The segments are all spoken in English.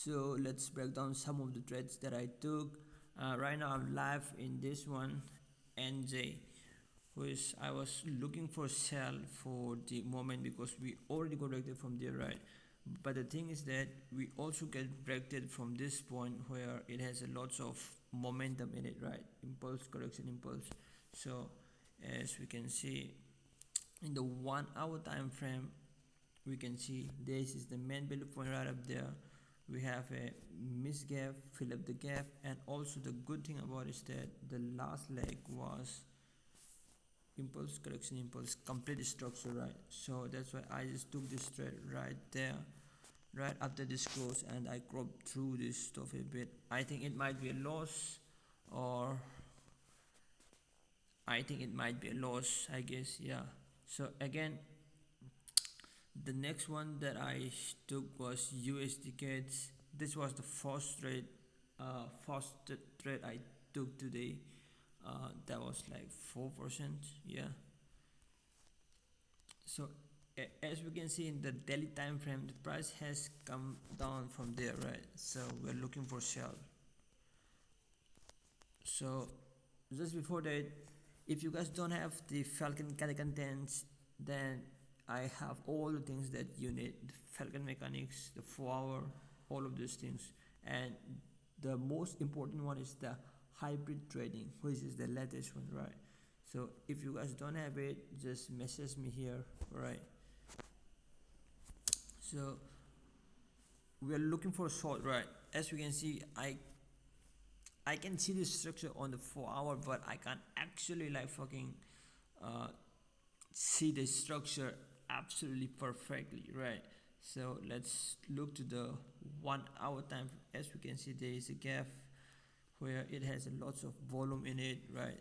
So let's break down some of the trades that I took. Right now I'm live in this one, NJ, which I was looking for sell for the moment because we already got rejected from there, right? But the thing is that we also get rejected from this point where it has a lots of momentum in it, right? Impulse, correction, impulse. So as we can see in the 1 hour time frame, we can see this is the main value point right up there. We have a miss gap, fill up the gap, and also the good thing about it is that the last leg was impulse, correction, impulse, complete structure, right? So that's why I just took this trade right there, right after this close, and I cropped through this stuff a bit. I think it might be a loss, or I think it might be a loss, I guess, yeah. So again, the next one that I took was USD Cats. This was the first trade I took today. That was like 4%, yeah. So as we can see in the daily time frame, the price has come down from there, right? So we're looking for sell. So just before that, if you guys don't have the Falcon contents, then I have all the things that you need: the Falcon mechanics, the 4 hour, all of those things. And the most important one is the hybrid trading, which is the latest one, right? So if you guys don't have it, just message me here, right? So we are looking for a short, right? As you can see, I can see the structure on the 4 hour, but I can't actually like fucking uh, see the structure absolutely perfectly, right? So let's look to the 1 hour time. As we can see, there is a gap where it has lots of volume in it, right?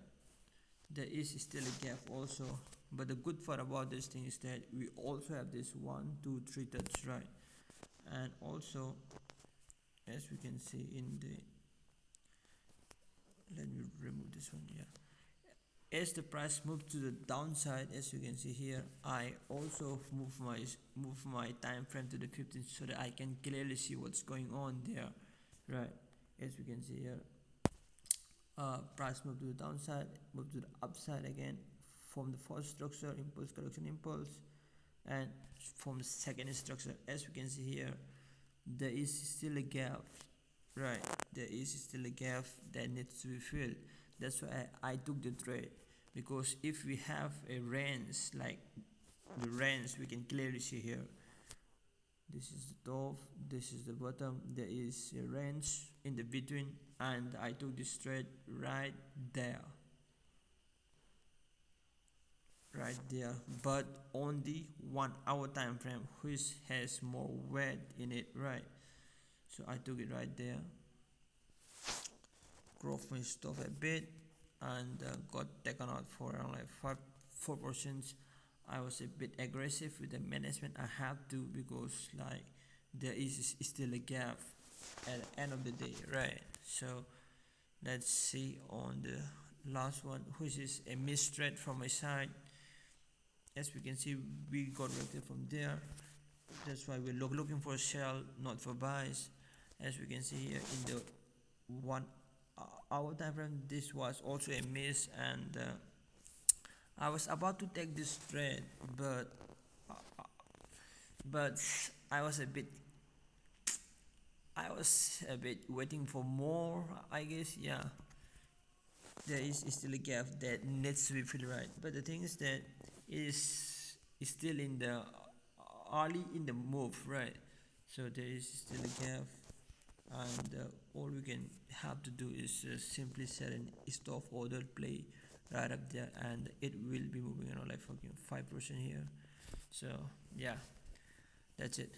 There is still a gap also, but the good part about this thing is that we also have this 1 2 3 touch, right? And also, as we can see in the, let me remove this one, yeah. As the price moved to the downside, as you can see here, I also move my time frame to the 15 so that I can clearly see what's going on there, right? As we can see here, price moved to the downside, moved to the upside again from the first structure, impulse, correction, impulse, and from the second structure, as we can see here, there is still a gap, right? There is still a gap that needs to be filled. That's why I took the trade, because if we have a range like the range, we can clearly see here, this is the top, this is the bottom, there is a range in the between, and I took this trade right there, but on the 1 hour time frame, which has more weight in it, right? So I took it right there, growth my stuff a bit, and got taken out for around like 4%. I was a bit aggressive with the management. I have to, because like there is still a gap at the end of the day, right? So let's see on the last one, which is a missed trade from my side. As we can see, we got rejected from there. That's why we're looking for a sell, not for buys. As we can see here in the 1 hour time frame, this was also a miss, and I was about to take this trade, but I was a bit waiting for more, I guess, yeah. There is still a gap that needs to be filled, right? But the thing is that it is still in the early in the move, right? So there is still a gap, and all we can have to do is simply set an stop order play right up there, and it will be moving around like fucking 5% here. So yeah, that's it.